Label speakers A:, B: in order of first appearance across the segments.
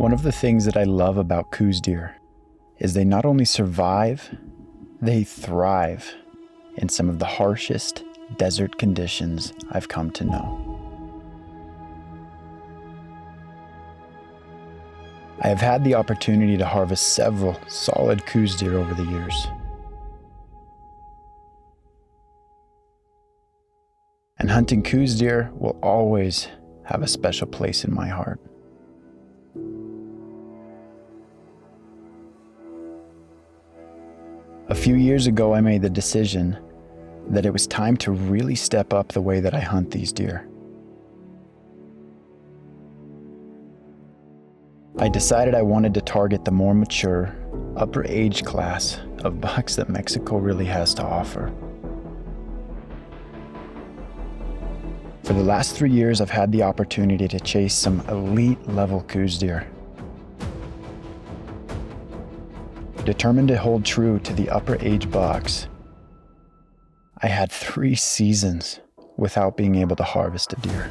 A: One of the things that I love about Coues deer is they not only survive, they thrive in some of the harshest desert conditions I've come to know. I have had the opportunity to harvest several solid Coues deer over the years. And hunting Coues deer will always have a special place in my heart. A few years ago, I made the decision that it was time to really step up the way that I hunt these deer. I decided I wanted to target the more mature, upper age class of bucks that Mexico really has to offer. For the last 3 years, I've had the opportunity to chase some elite level Coues deer. Determined to hold true to the upper age bucks, I had 3 seasons without being able to harvest a deer.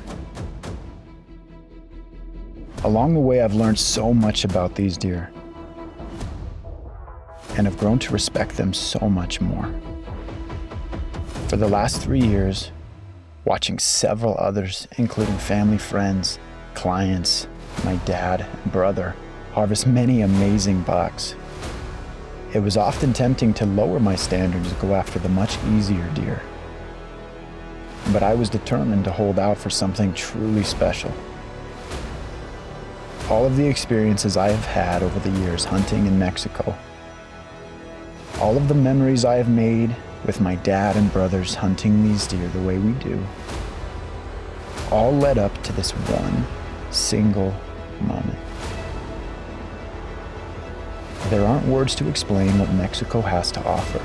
A: Along the way, I've learned so much about these deer and have grown to respect them so much more. For the last 3 years, watching several others, including family, friends, clients, my dad, and brother, harvest many amazing bucks, it was often tempting to lower my standards and go after the much easier deer. But I was determined to hold out for something truly special. All of the experiences I have had over the years hunting in Mexico, all of the memories I have made with my dad and brothers hunting these deer the way we do, all led up to this one single moment. There aren't words to explain what Mexico has to offer.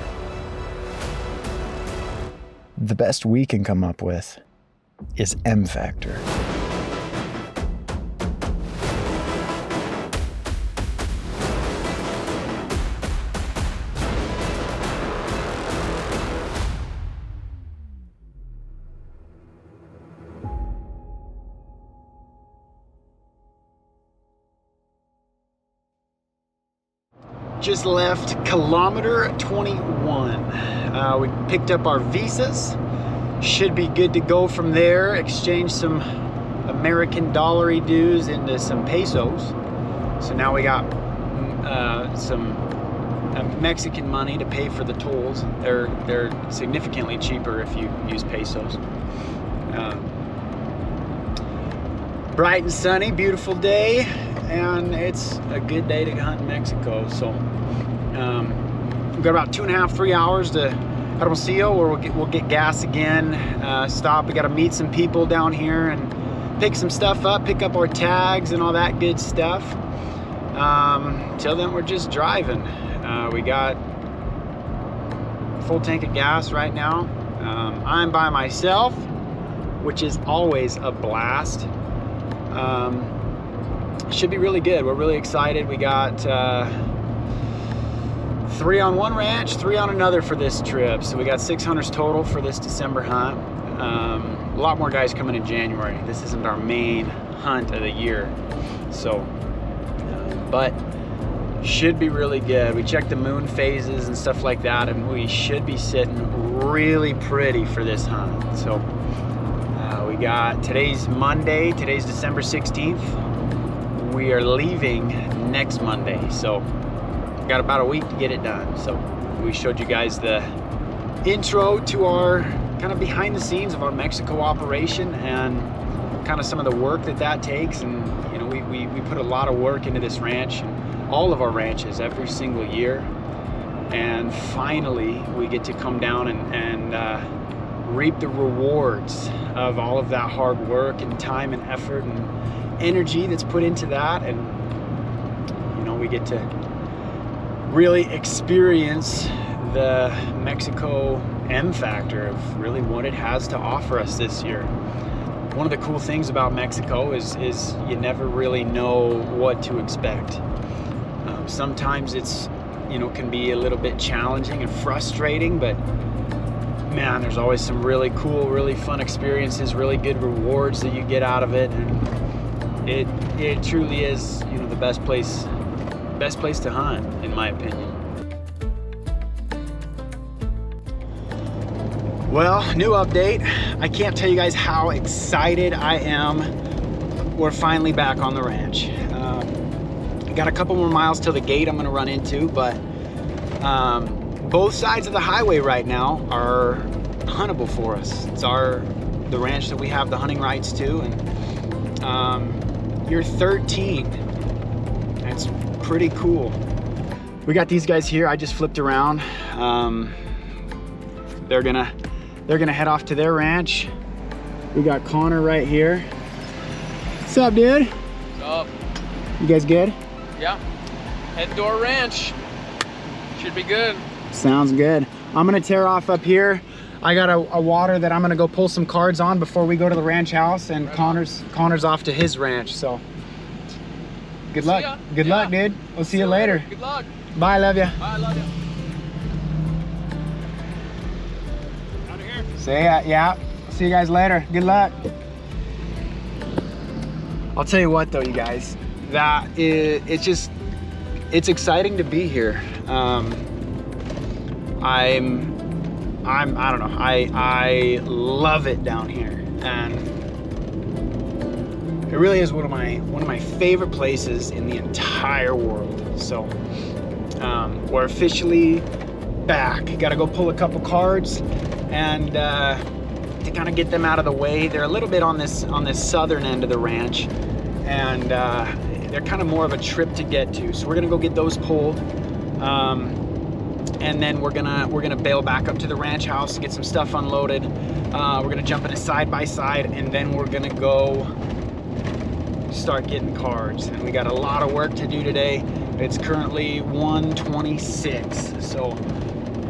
A: The best we can come up with is M factor.
B: Just left kilometer 21. We picked up our visas. Should be good to go from there. Exchange some American dollar dues into some pesos. So now we got some Mexican money to pay for the tolls. They're significantly cheaper if you use pesos. Bright and sunny, beautiful day, and it's a good day to hunt in Mexico. So we've got about 2.5, 3 hours to Hermosillo, where we'll get gas again. Stop. We got to meet some people down here and pick some stuff up, pick up our tags and all that good stuff. Till then, we're just driving. We got full tank of gas right now. I'm by myself, which is always a blast. Should be really good. We're really excited. We got 3 on one ranch, 3 on another for this trip. So we got 6 hunters total for this December hunt. A lot more guys coming in January. This isn't our main hunt of the year. So, but should be really good. We checked the moon phases and stuff like that, and we should be sitting really pretty for this hunt. So we got, today's Monday, today's December 16th. We are leaving next Monday, so got about a week to get it done. So we showed you guys the intro to our kind of behind the scenes of our Mexico operation and kind of some of the work that takes. And you know, we put a lot of work into this ranch and all of our ranches every single year, and finally we get to come down and reap the rewards of all of that hard work and time and effort and energy that's put into that. And you know, we get to really experience the Mexico M factor of really what it has to offer us this year. One of the cool things about Mexico is you never really know what to expect. Sometimes it's, you know, can be a little bit challenging and frustrating, but man, there's always some really cool, really fun experiences, really good rewards that you get out of it. And it truly is, you know, the best place to hunt, in my opinion. Well, new update. I can't tell you guys how excited I am. We're finally back on the ranch. Got a couple more miles till the gate I'm gonna run into, but both sides of the highway right now are huntable for us. It's the ranch that we have the hunting rights to, and you're 13. That's pretty cool. We got these guys here. I just flipped around. They're gonna head off to their ranch. We got Connor right here. What's up, dude?
C: What's up?
B: You guys good?
C: Yeah. Head to our ranch. Should be good.
B: Sounds good. I'm gonna tear off up here. I got a water that I'm gonna go pull some cards on before we go to the ranch house, and
C: Right
B: Connor's off to his ranch. So good luck.
C: ya.
B: Good luck, dude. We'll see you later.
C: Good luck.
B: Bye, love ya.
C: Bye, love you. Out of here.
B: See ya. Yeah. See you guys later. Good luck. I'll tell you what though, you guys, it's exciting to be here. I don't know. I love it down here, and it really is one of my favorite places in the entire world. So we're officially back. Got to go pull a couple cards, and to kind of get them out of the way. They're a little bit on this southern end of the ranch, and they're kind of more of a trip to get to. So we're gonna go get those pulled. And then we're gonna bail back up to the ranch house, get some stuff unloaded. We're gonna jump in a side by side, and then we're gonna go start getting cards. And we got a lot of work to do today. It's currently 1:26, so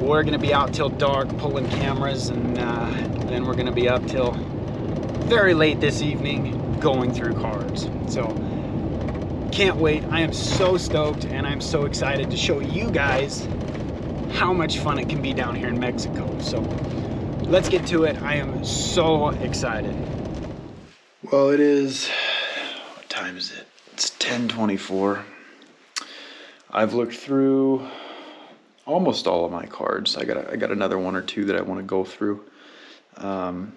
B: we're gonna be out till dark pulling cameras, and then we're gonna be up till very late this evening going through cards. So can't wait. I am so stoked, and I'm so excited to show you guys how much fun it can be down here in Mexico. So let's get to it. I am so excited. Well, it is, what time is it? It's 10:24. I've looked through almost all of my cards. I got another one or two that I want to go through. But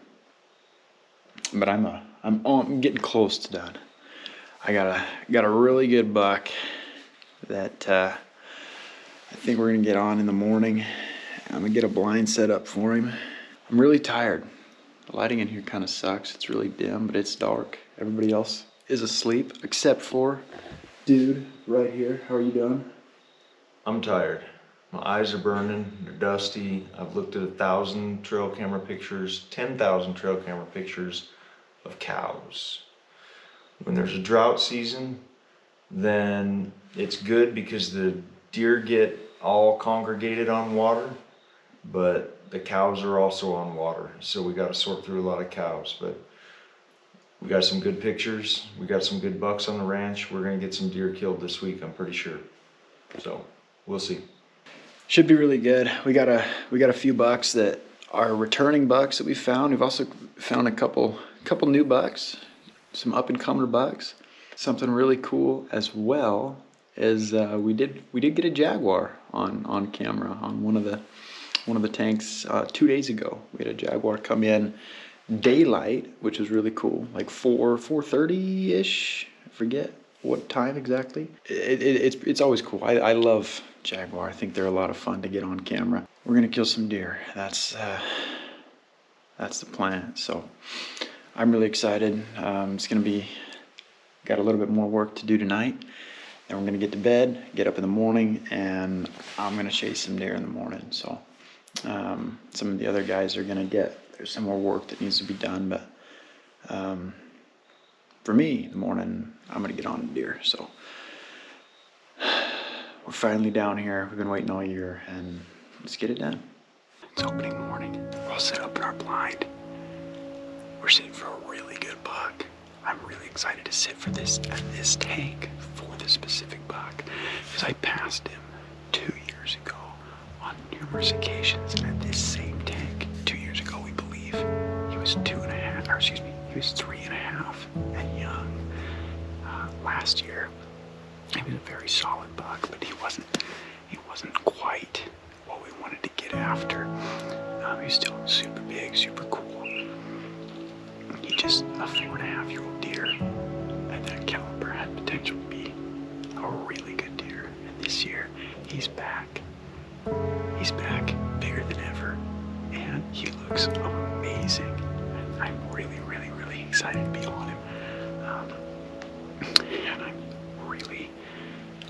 B: I'm getting close to done. I got a really good buck that I think we're gonna get on in the morning. I'm gonna get a blind set up for him. I'm really tired. The lighting in here kind of sucks. It's really dim, but it's dark. Everybody else is asleep except for dude right here. How are you doing?
D: I'm tired. My eyes are burning, they're dusty. I've looked at 1,000 trail camera pictures, 10,000 trail camera pictures of cows. When there's a drought season, then it's good because the deer get all congregated on water, but the cows are also on water. So we got to sort through a lot of cows, but we got some good pictures. We got some good bucks on the ranch. We're gonna get some deer killed this week, I'm pretty sure. So we'll see.
B: Should be really good. We got a few bucks that are returning bucks that we found. We've also found a couple new bucks, some up and comer bucks. Something really cool as well is we did get a jaguar on camera on one of the tanks 2 days ago. We had a jaguar come in daylight, which was really cool, like 4:30 ish. I forget what time exactly. It's always cool. I love jaguar. I think they're a lot of fun to get on camera. We're gonna kill some deer. That's the plan. So I'm really excited. It's gonna be got a little bit more work to do tonight. Then we're gonna get to bed, get up in the morning, and I'm gonna chase some deer in the morning. So some of the other guys are gonna there's some more work that needs to be done, but for me, in the morning, I'm gonna get on deer. So we're finally down here. We've been waiting all year, and let's get it done. It's opening morning. We're all set up in our blind. We're sitting for a really good buck. I'm really excited to sit for this at this tank for this specific buck, because I passed him 2 years ago on numerous occasions at this same tank. 2 years ago, we believe he was 2.5, or excuse me, he was 3.5 and young. last year. He was a very solid buck, but he wasn't quite what we wanted to get after. He was still super big, super cool. He just, a 4.5-year-old deer at that caliber had potential to be a really good deer. And this year, he's back. He's back bigger than ever, and he looks amazing. I'm really, really, really excited to be on him. And I'm really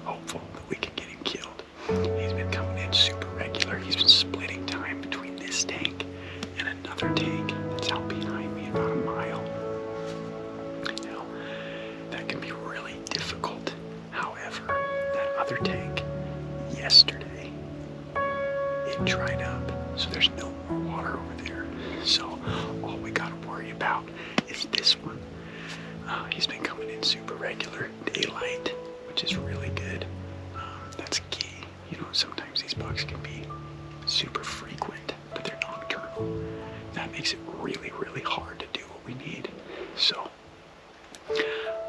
B: hopeful that we can get him killed. He's been coming in super regular. He's been splitting time between this tank and another tank that's out behind me about a mile. Now, that can be really difficult. However, that other tank yesterday, it dried up, so there's no more water over there. So all we gotta worry about is this one. He's been coming in super regular, daylight, which is really good. That's key. You know, sometimes these bucks can be super frequent, but they're nocturnal. That makes it really, really hard to do what we need. So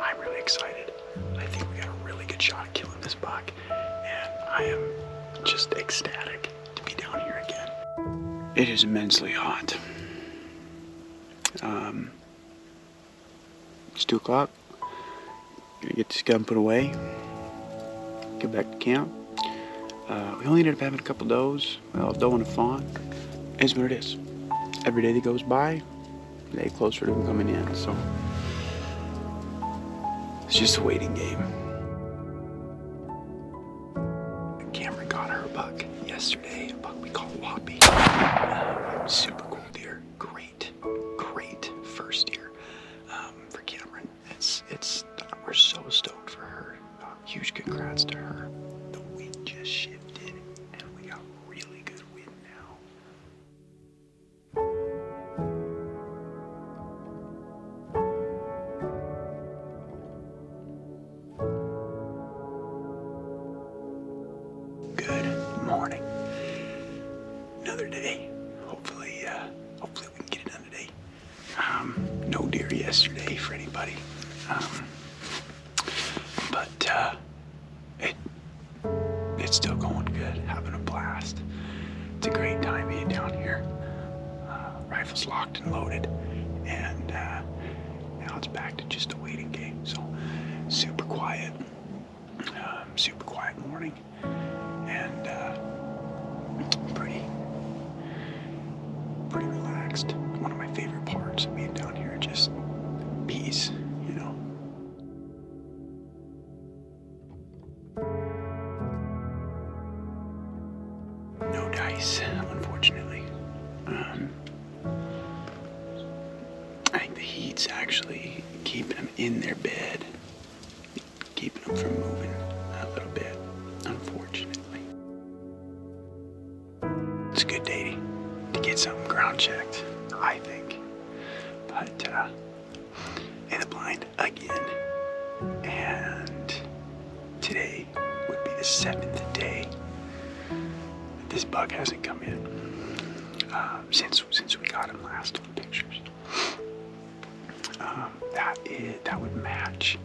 B: I'm really excited. I think we got a really good shot at killing this buck, and I am just ecstatic to be down here again. It is immensely hot. It's 2 o'clock. Gonna get this gun put away. Get back to camp. We only ended up having a couple does. Well, a doe and a fawn. It is what it is. Every day that goes by, they get closer to them coming in. So it's just a waiting game. Cameron got her buck yesterday. A buck we call Whoppy. Super cool deer. Great first deer for Cameron. It's we're so stoked for her. Huge congrats to her. The wind just shifted and we got really good wind now. Good morning. Another day. Hopefully we can get it done today. No deer yesterday for anybody. But it's still going good, having a blast. It's a great time being down here. Rifle's locked and loaded, and now it's back to just a waiting game. So super quiet morning, and pretty relaxed. One of my favorite parts of being down here, just peace, you know. No dice, unfortunately. I think the heat's actually keeping them in their bed, keeping them from moving a little bit, unfortunately. It's a good day to get something ground checked, I think. But in the blind again, and today would be the 7th day that this buck hasn't come in since we got him last in the pictures. That would match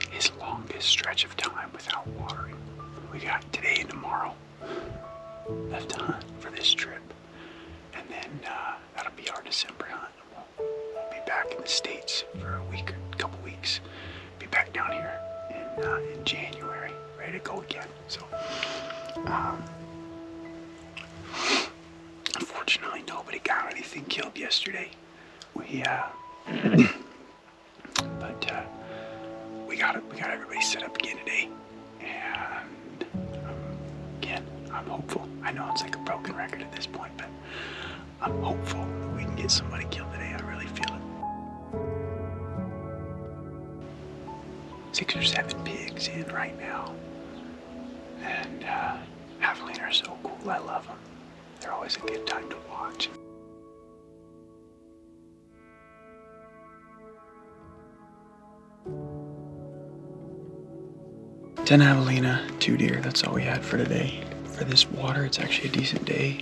B: his longest stretch of time without watering. We got today and tomorrow left to hunt for this trip, and then that'll be our December hunt. We'll be back in the States for a couple weeks. Be back down here in January, ready to go again. So, unfortunately, nobody got anything killed yesterday. But we got everybody set up again today, and again, I'm hopeful. I know it's like a broken record at this point, but I'm hopeful that we can get somebody killed today. I really feel it. 6 or 7 pigs in right now, and Javelina are so cool. I love them. They're always a good time to watch. Ten Javelina, 2 deer. That's all we had for today. For this water, it's actually a decent day.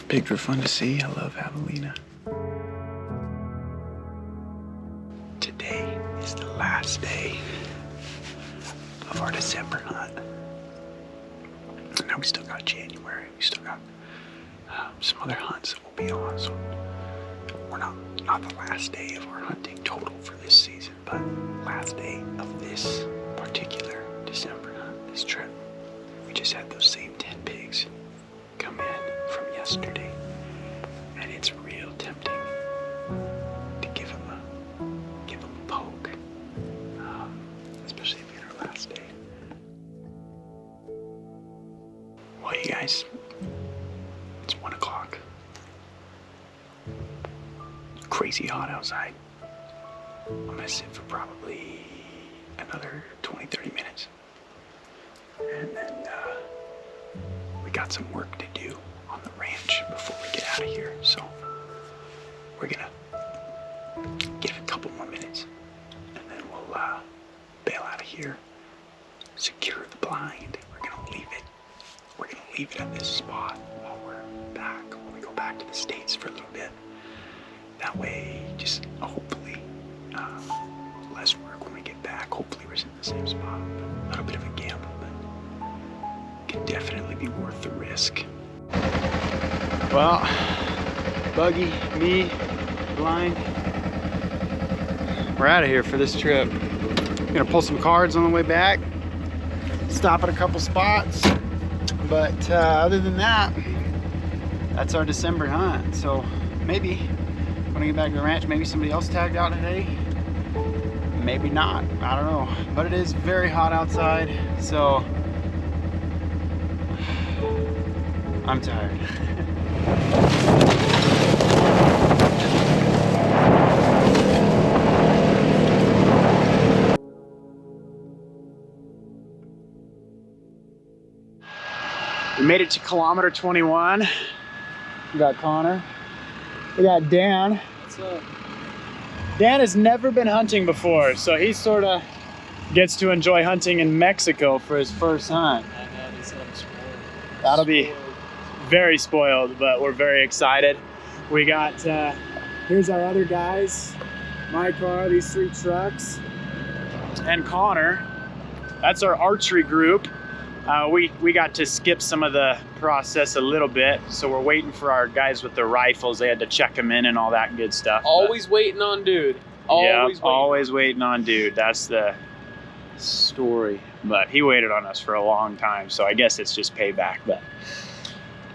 B: Pigs were fun to see. I love Javelina. Today is the last day
A: of our December hunt. And now we still got January. We still got some other hunts that we'll be on. So we're not the last day of our hunting total for this season, but last day of this particular December hunt, this trip. We just had those same 10 pigs come in from yesterday, and it's real tempting to give them a poke, especially if it's our last day. Well, you guys, it's 1 o'clock. Crazy hot outside. I'm gonna sit for probably another 20-30 minutes, and then we got some work to do on the ranch before we get out of here. So we're gonna give it a couple more minutes, and then we'll bail out of here, secure the blind. We're gonna leave it at this spot while we're back, when we go back to the States for a little bit. That way, just hopefully less work when we get back. Hopefully we're in the same spot. A little bit of a gamble, but can definitely be worth the risk.
B: Well, Buggy, me, blind, we're out of here for this trip. Gonna pull some cards on the way back, stop at a couple spots, but other than that, that's our December hunt. So maybe when I get back to the ranch, maybe somebody else tagged out today. Maybe not, I don't know. But it is very hot outside, so I'm tired. We made it to kilometer 21. We got Connor. We got Dan.
C: What's up?
B: Dan has never been hunting before, so he sort of gets to enjoy hunting in Mexico for his first hunt. That'll be very spoiled, but we're very excited. We got, here's our other guys. My car, these 3 trucks, and Connor. That's our archery group. We got to skip some of the process a little bit, so we're waiting for our guys with the rifles. They had to check them in and all that good stuff.
C: Always waiting on dude.
B: Always waiting on dude. That's the story. But he waited on us for a long time, so I guess it's just payback. But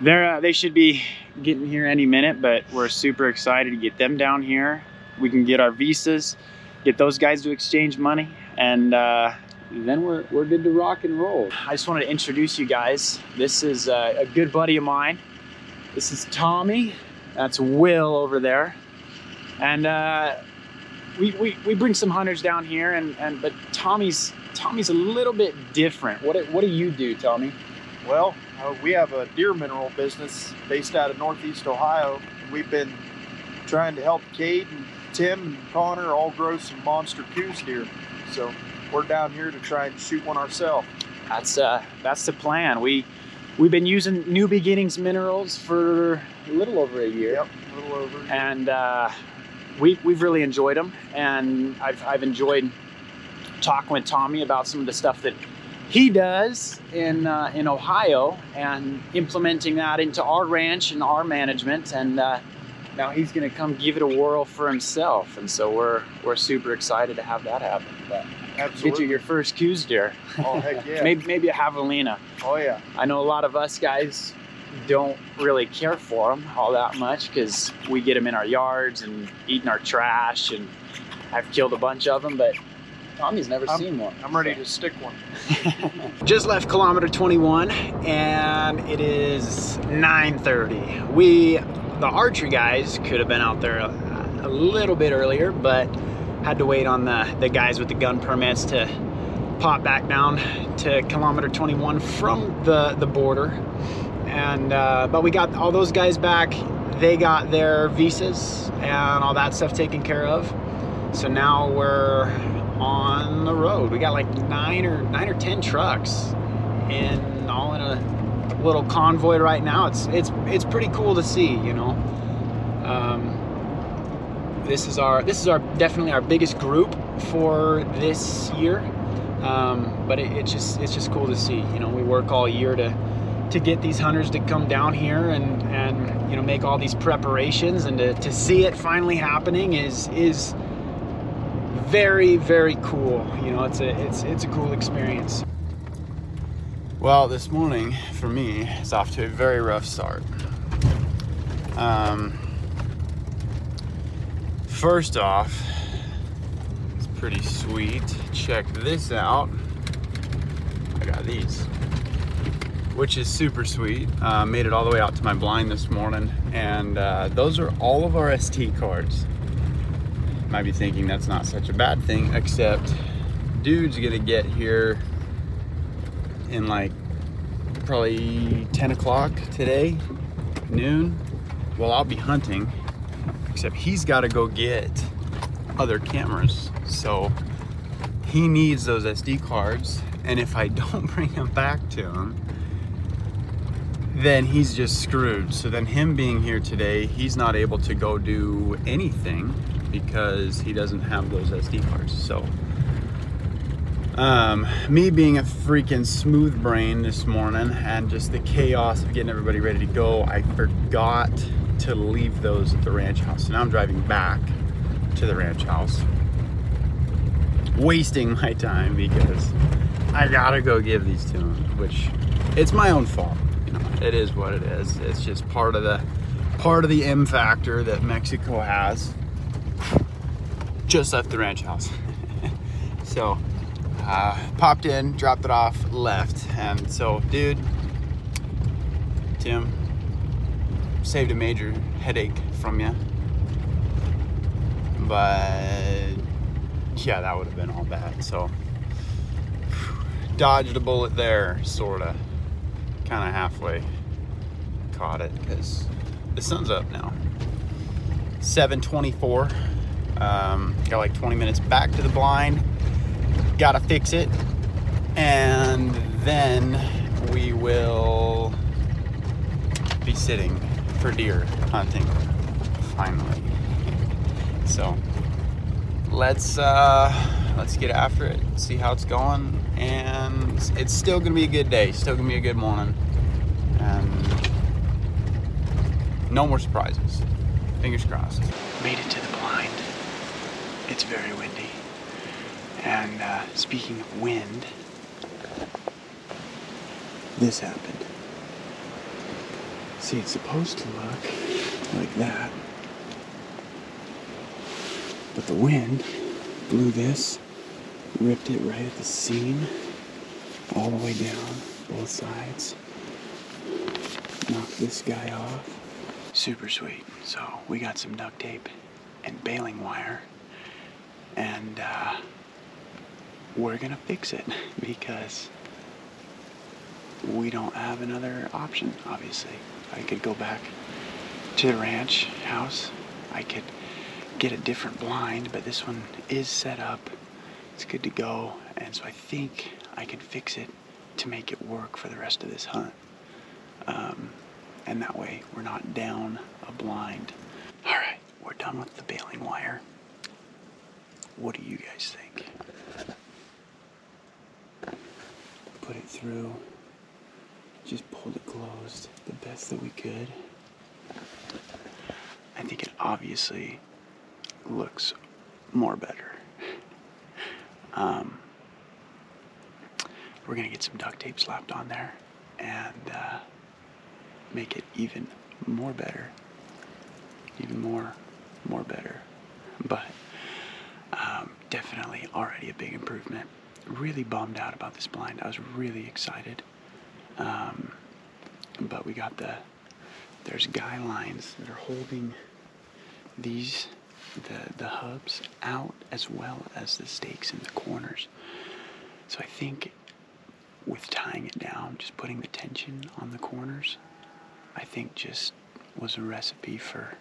B: they should be getting here any minute, but we're super excited to get them down here. We can get our visas, get those guys to exchange money, and then we're good to rock and roll. I just wanted to introduce you guys. This is a good buddy of mine. This is Tommy. That's Will over there. And we bring some hunters down here, but Tommy's a little bit different. What do you do, Tommy?
E: Well, we have a deer mineral business based out of Northeast Ohio. We've been trying to help Cade and Tim and Connor all grow some monster coos deer. So we're down here to try and shoot one ourselves.
B: That's the plan. We've been using New Beginnings minerals for a little over a year.
E: Yep, a little over.
B: And we've really enjoyed them, and I've enjoyed talking with Tommy about some of the stuff that he does in Ohio and implementing that into our ranch and our management. And now he's gonna come give it a whirl for himself, and so we're super excited to have that happen. But
E: Absolutely.
B: get you your first coos deer.
E: Oh, heck yeah.
B: maybe a javelina.
E: Oh, yeah.
B: I know a lot of us guys don't really care for them all that much because we get them in our yards and eating our trash, and I've killed a bunch of them, but Tommy's never seen one.
E: I'm ready to stick one.
B: Just left kilometer 21 and it is 9:30. The archery guys could have been out there a little bit earlier, but had to wait on the guys with the gun permits to pop back down to kilometer 21 from the border. And but we got all those guys back. They got their visas and all that stuff taken care of. So now we're on the road. We got like 9 or 10 trucks all in a little convoy right now. It's pretty cool to see, you know. This is definitely our biggest group for this year. But it's just cool to see. You know, we work all year to get these hunters to come down here and you know, make all these preparations, and to see it finally happening is very, very cool. You know, it's a cool experience. Well, this morning for me is off to a very rough start. First off, it's pretty sweet. Check this out. I got these, which is super sweet. Made it all the way out to my blind this morning, and those are all of our SD cards. Might be thinking that's not such a bad thing, except dude's gonna get here in like probably 10 o'clock today, noon. Well, I'll be hunting, except he's got to go get other cameras, so he needs those SD cards, and if I don't bring them back to him, then he's just screwed. So then him being here today, he's not able to go do anything because he doesn't have those SD cards. So me being a freaking smooth brain this morning and just the chaos of getting everybody ready to go, I forgot to leave those at the ranch house. So now I'm driving back to the ranch house, wasting my time because I gotta go give these to him, which it's my own fault. You know, it is what it is. It's just part of the M factor that Mexico has. Just left the ranch house. So popped in, dropped it off, left. And so, dude, Tim, saved a major headache from you. But yeah, that would have been all bad. So dodged a bullet there, sorta. Kind of halfway caught it because the sun's up now. 7:24. Got like 20 minutes back to the blind. Gotta fix it, and then we will be sitting for deer hunting finally. So let's get after it, see how it's going, and it's still gonna be a good day, still gonna be a good morning, and no more surprises. Fingers crossed. Made it to the blind. It's very windy. And speaking of wind, this happened. See, it's supposed to look like that, but the wind blew this, ripped it right at the seam, all the way down, both sides, knocked this guy off. Super sweet. So we got some duct tape and baling wire, and we're gonna fix it because we don't have another option, obviously. I could go back to the ranch house. I could get a different blind, but this one is set up. It's good to go, and so I think I can fix it to make it work for the rest of this hunt. And that way we're not down a blind. All right, we're done with the baling wire. What do you guys think? Put it through, just pulled it closed the best that we could. I think it obviously looks more better. We're gonna get some duct tape slapped on there and make it even more better, even more better. But definitely already a big improvement. Really bummed out about this blind. I was really excited. But we got there's guy lines that are holding these, the hubs out, as well as the stakes in the corners. So I think with tying it down, just putting the tension on the corners, I think just was a recipe for,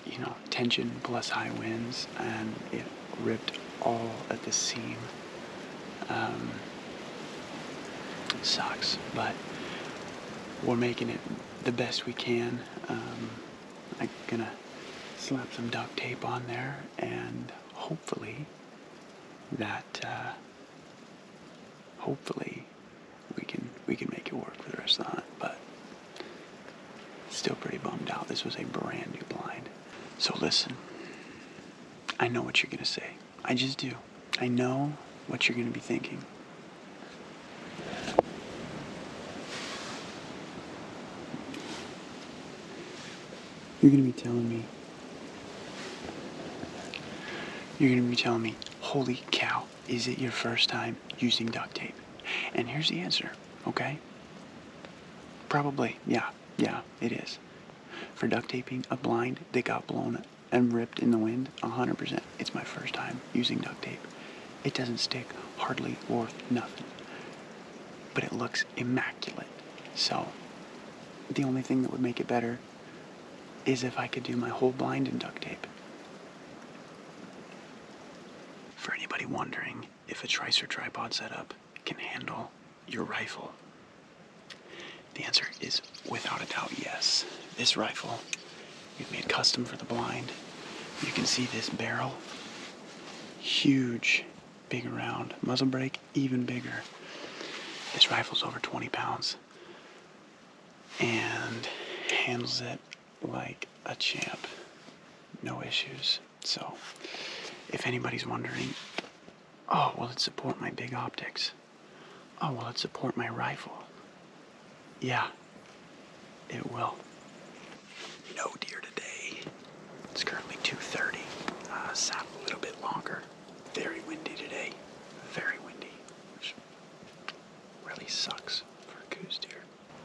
B: you know, tension plus high winds, and it ripped all at the seam. It sucks, but we're making it the best we can. I'm gonna slap some duct tape on there, and hopefully that hopefully we can make it work for the rest of the hunt, but still pretty bummed out. This was a brand new blind. So listen, I know what you're gonna say. I just do. I know what you're gonna be thinking. You're gonna be telling me, holy cow, is it your first time using duct tape? And here's the answer, okay? Probably, yeah, it is. For duct taping a blind that got blown and ripped in the wind, 100%. It's my first time using duct tape. It doesn't stick hardly worth nothing, but it looks immaculate. So the only thing that would make it better is if I could do my whole blind in duct tape. For anybody wondering if a Tricer tripod setup can handle your rifle, the answer is without a doubt yes. This rifle we've made custom for the blind. You can see this barrel, huge, big around, muzzle brake even bigger. This rifle's over 20 pounds and handles it like a champ, no issues. So if anybody's wondering, oh, will it support my big optics? Oh, will it support my rifle? Yeah, it will. No deer today. It's currently 2:30. Sat a little bit longer. Very windy today. Very windy, which really sucks for a goose deer.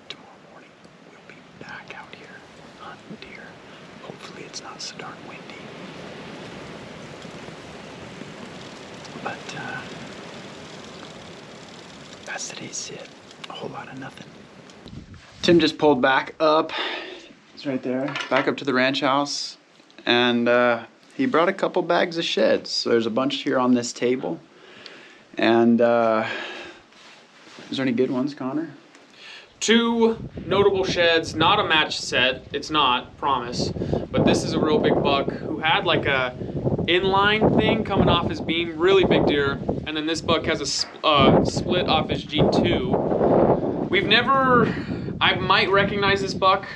B: Tomorrow morning we'll be back out here hunting deer. Hopefully it's not so darn windy. But that's today's sit. A whole lot of nothing. Tim just pulled back up. It's right there. Back up to the ranch house. And he brought a couple bags of sheds. So there's a bunch here on this table. And is there any good ones, Connor?
C: 2 notable sheds, not a match set. It's not, promise. But this is a real big buck who had like a inline thing coming off his beam, really big deer. And then this buck has a split off his G2. We've never, I might recognize this buck,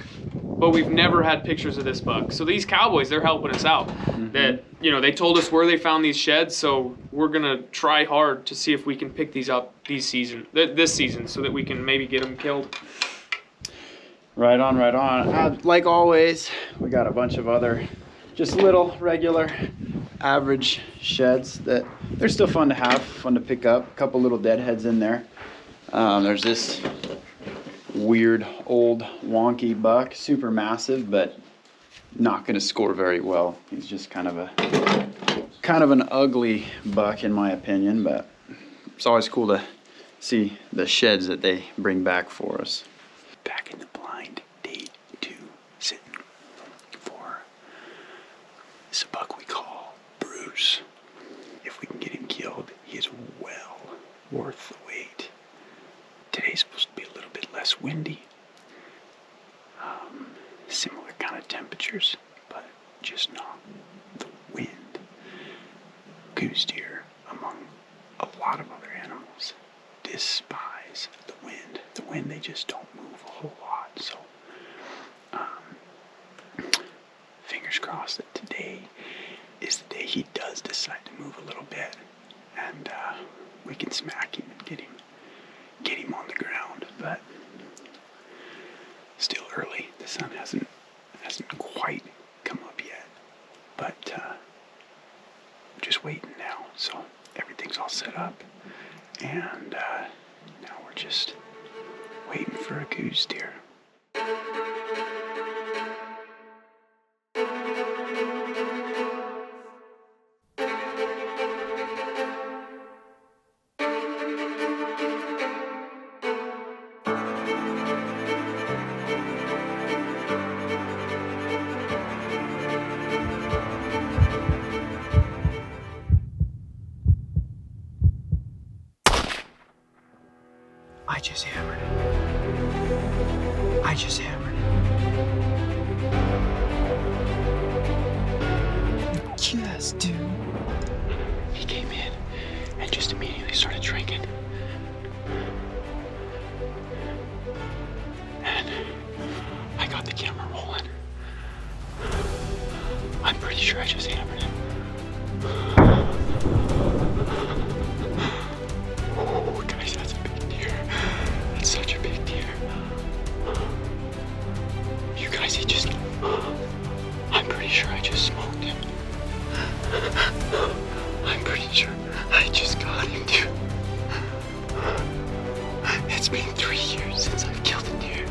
C: but we've never had pictures of this buck. So these cowboys, they're helping us out. That, you know, they told us where they found these sheds, so we're gonna try hard to see if we can pick these up this season, so that we can maybe get them killed.
B: Right on, right on. Like always, we got a bunch of other just little regular average sheds that they're still fun to have, fun to pick up. A couple little deadheads in there. There's this weird old wonky buck, super massive, but not going to score very well. He's just kind of an ugly buck in my opinion, but it's always cool to see the sheds that they bring back for us. Back in the blind, day 2, sitting for this buck we call Bruce. If we can get him killed, he is well worth the wait. Today's supposed to be a little bit less windy. Similar kind of temperatures, but just not the wind. Goose deer, among a lot of other animals, despise the wind. The wind, they just don't move a whole lot. So, fingers crossed that today is the day he does decide to move a little bit, and we can smack him and get him on the ground. But still early. The sun hasn't quite come up yet, but we're just waiting now. So everything's all set up, and now we're just waiting for a goose deer. I just hammered it. Yes, dude. He came in. just immediately started drinking. And I got the camera rolling. I'm pretty sure I just hammered him. Oh, guys, that's a big deer. That's such a big deer. You guys, I'm pretty sure I just smoked him. I'm pretty sure I just got him, dude. It's been 3 years since I've killed a deer.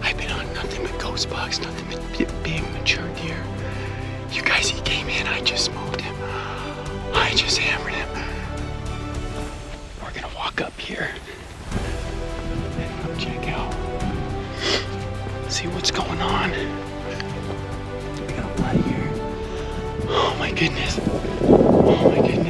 B: I've been on nothing but ghost bucks, nothing but big mature deer. You guys, he came in, I just smoked him. I just hammered him. We're gonna walk up here and go check out. See what's going on. We got a blood here. Oh my goodness. Oh my goodness.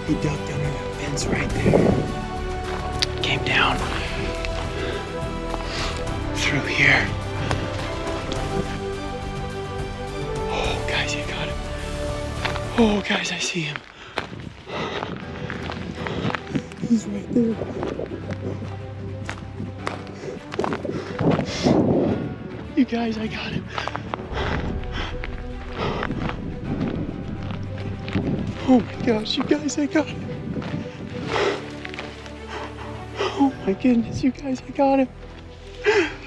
B: He ducked under that fence right there. Came down through here. Oh, guys, you got him. Oh, guys, I see him. He's right there. You guys, I got him. Oh my gosh, you guys, I got him. Oh my goodness, you guys, I got him.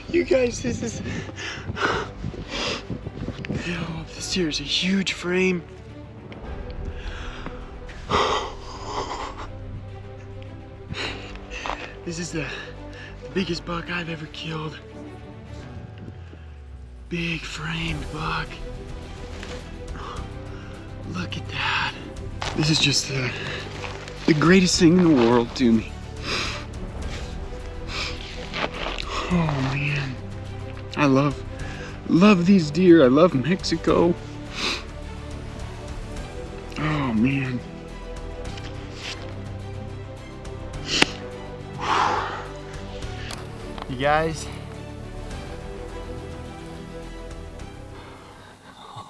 B: You guys, this is... Oh, this deer is a huge frame. This is the biggest buck I've ever killed. Big framed buck. Look at that. This is just the greatest thing in the world to me. Oh man. I love these deer. I love Mexico. Oh man. You guys.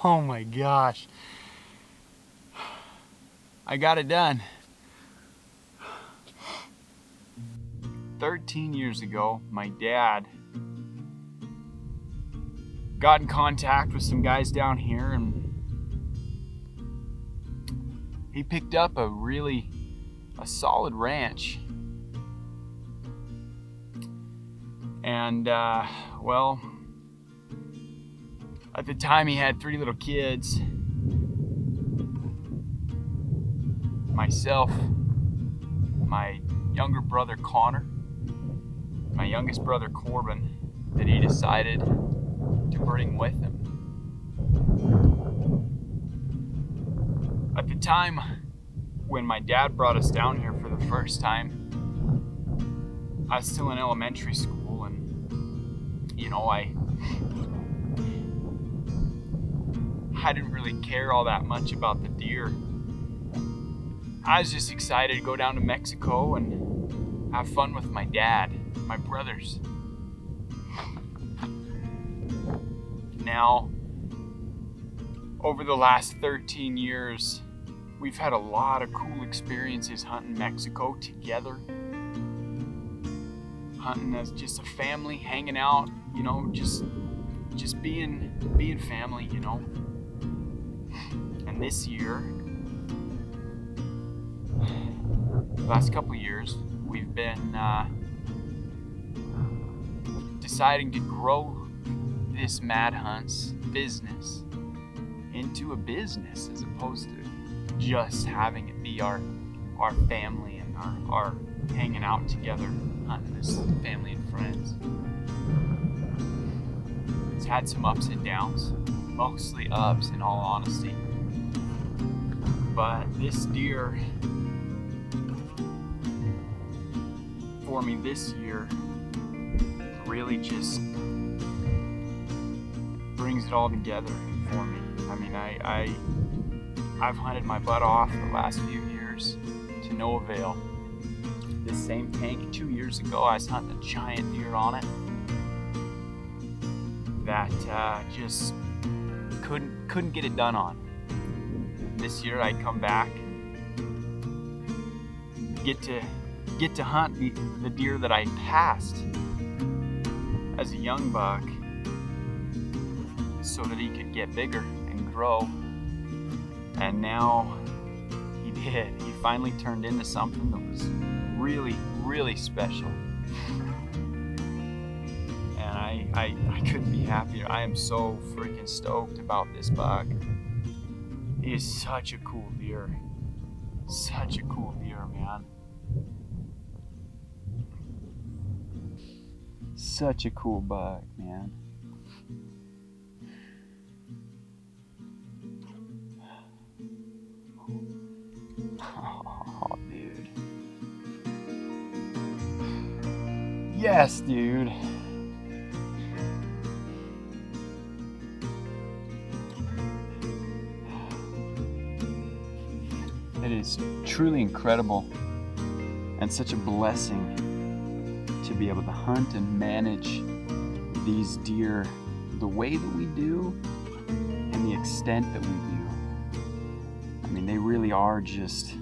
B: Oh my gosh. I got it done. 13 years ago, my dad got in contact with some guys down here and he picked up a solid ranch. And well, at the time he had 3 little kids. Myself, my younger brother Connor, my youngest brother Corbin, that he decided to bring with him. At the time when my dad brought us down here for the first time, I was still in elementary school, and you know, I didn't really care all that much about the deer. I was just excited to go down to Mexico and have fun with my dad, my brothers. Now, over the last 13 years, we've had a lot of cool experiences hunting Mexico together. Hunting as just a family, hanging out, you know, just being family, you know. And this year, the last couple of years, we've been deciding to grow this Mad Hunts business into a business as opposed to just having it be our family and our hanging out together, hunting as family and friends. It's had some ups and downs, mostly ups in all honesty. But this deer, for me this year, really just brings it all together for me. I mean, I've hunted my butt off the last few years to no avail. this same tank 2 years ago. I was hunting a giant deer on it that just couldn't get it done on. This year I come back and get to hunt the deer that I passed as a young buck so that he could get bigger and grow. And now he did. He finally turned into something that was really, really special. And I couldn't be happier. I am so freaking stoked about this buck. He is such a cool deer. Such a cool deer, man. Such a cool buck, man. Oh, dude. Yes, dude. It is truly incredible and such a blessing to be able to hunt and manage these deer the way that we do and the extent that we do. I mean, they really are just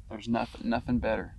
B: there's nothing better.